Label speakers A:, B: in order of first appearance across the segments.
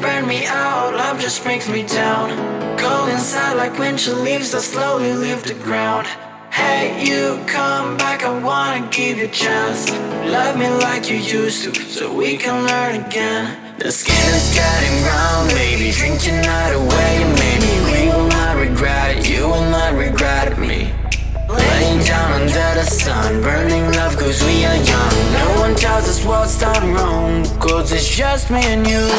A: burn me out, love just brings me down. Cold inside like windshield leaves that slowly leave the ground. Hey, you come back, I wanna give you a chance. Love me like you used to, so we can learn again. The skin is getting brown, baby, drink your night away. Maybe we will not regret it, you will not regret me. Laying down under the sun, burning love cause we are young. No one tells us what's done wrong, cause it's just me and you.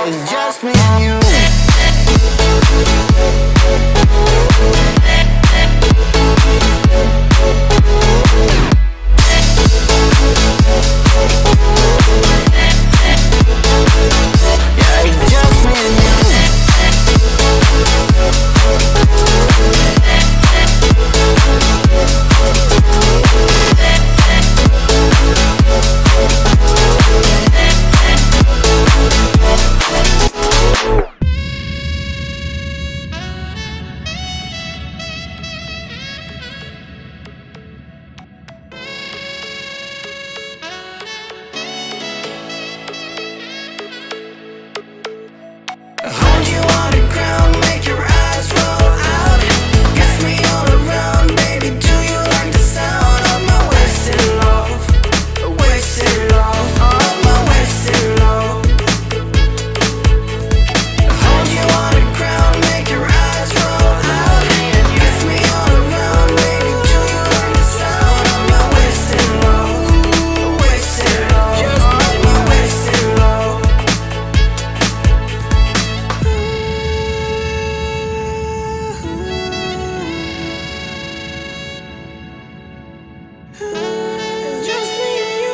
A: It's just me and you. Yeah, it's just me and you. Hold you on the ground, make your eyes roll out. Kiss me all around, baby, do you like the sound of my wasted love? Wasted love, of my wasted love. Hold you on the ground, make your eyes roll out. Kiss me all around, baby, do you like the sound of my wasted love? Wasted love, just my wasted love. It's just me and you.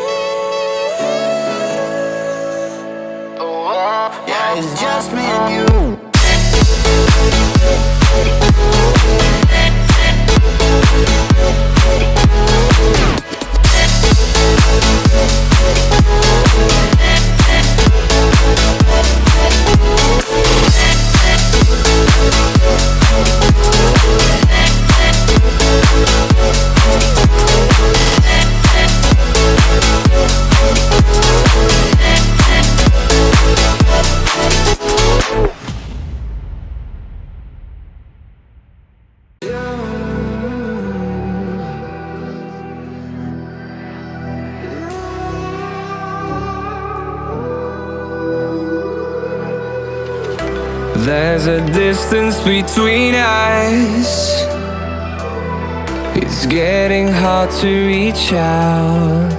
A: Yeah, it's just me and you.
B: There's a distance between us. It's getting hard to reach out.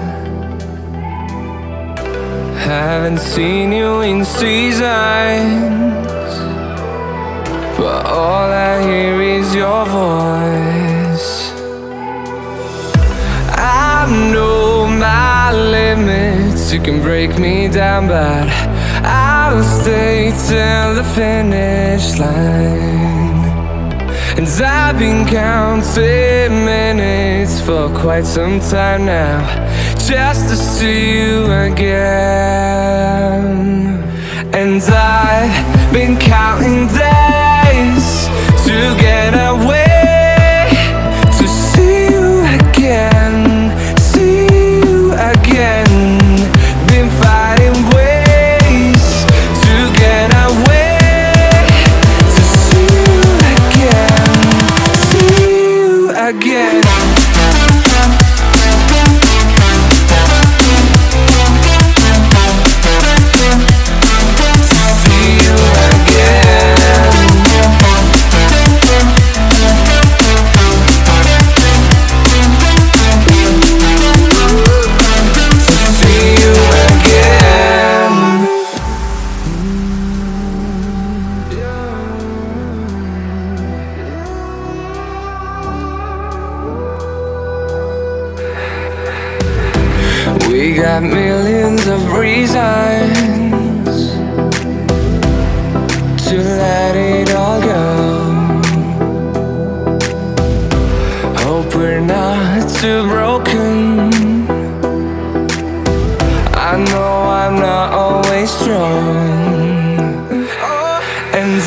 B: Haven't seen you in seasons, but all I hear is your voice. I know my limits, you can break me down, but I'll stay till the finish line. And I've been counting minutes for quite some time now, just to see you again. And I've been counting days to get away, to see you again, see you again. Been fighting ways to get away, to see you again, see you again. We got millions of reasons to let it all go. Hope we're not too broken. I know I'm not always strong, and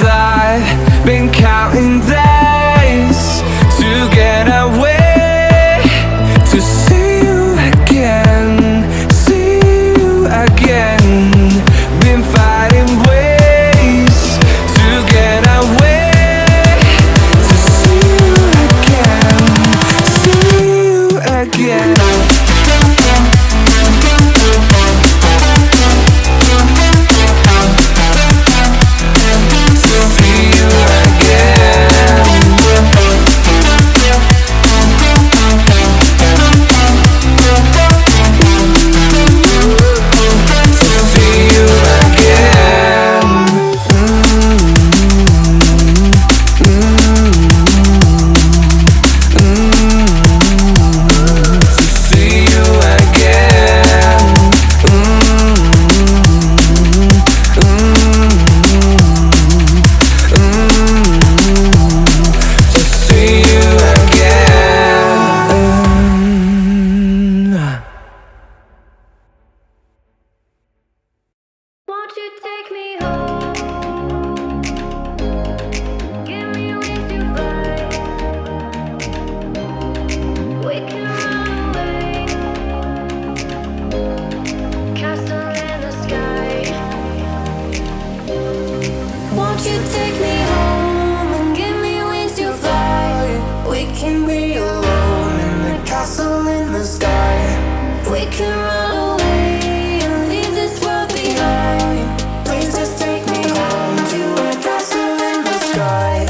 A: We can run away and leave this world behind. Please just take me home to a castle in the sky.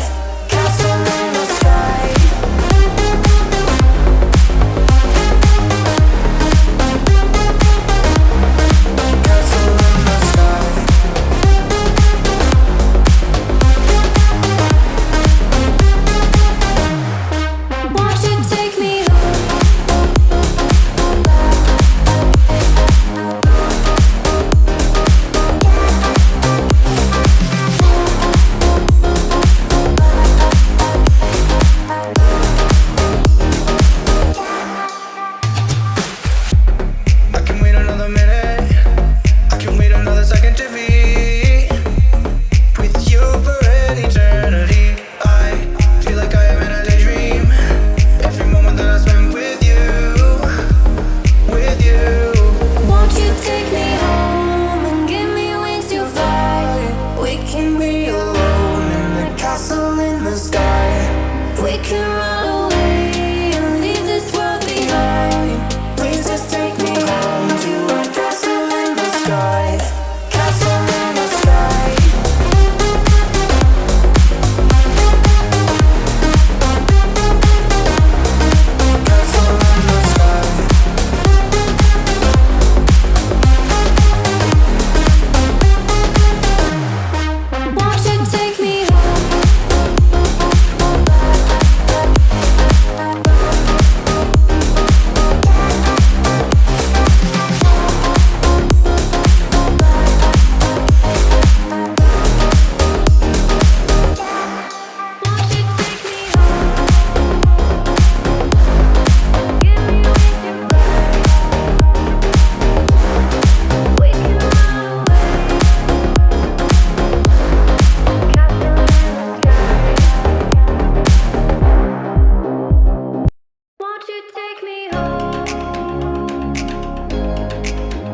A: Castle in the sky. Castle in the sky. Won't you take me I can wait another minute. I can wait another second to be with you for an eternity. I feel like I am in a daydream. Every moment that I spend with you, with you. Won't you take me home and give me wings to fly? We can be alone in the castle in the sky. We can run away and leave this world behind. Please just take me home to a castle in the sky. Castle in the sky. Castle in the sky. Won't you take me Won't you take me home?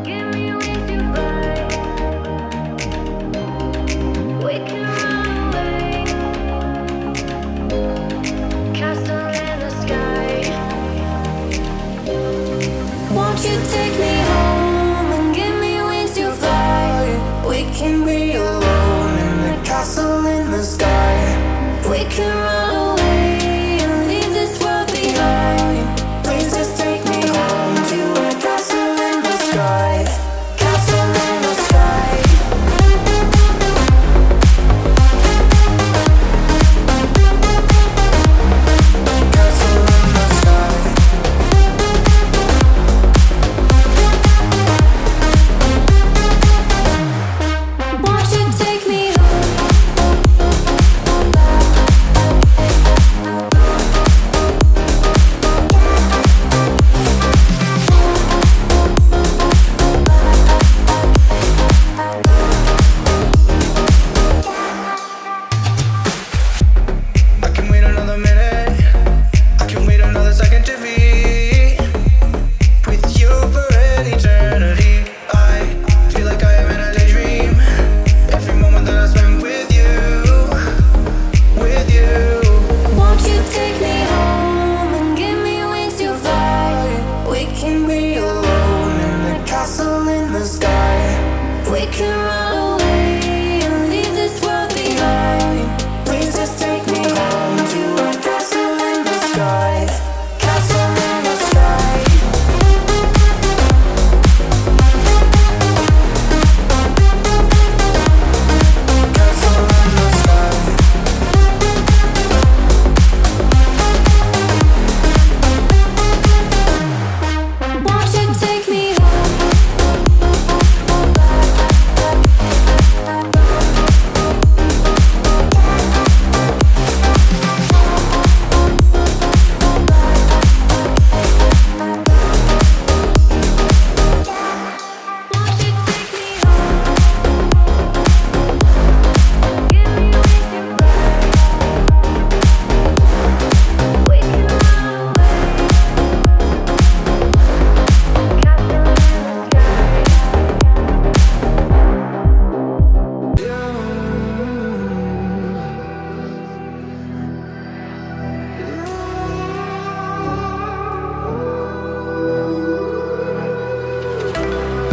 A: Give me wings to fly. We can run away. Castle in the sky. Won't you take me home and give me wings to fly? We can be alone in the castle in the sky. We can run away and leave this world behind. Please just take me home to a castle in the sky. Castle in the sky. Castle in the sky.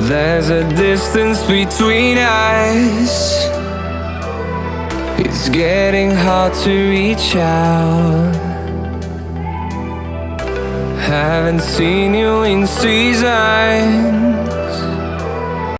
B: There's a distance between us. It's getting hard to reach out. Haven't seen you in seasons.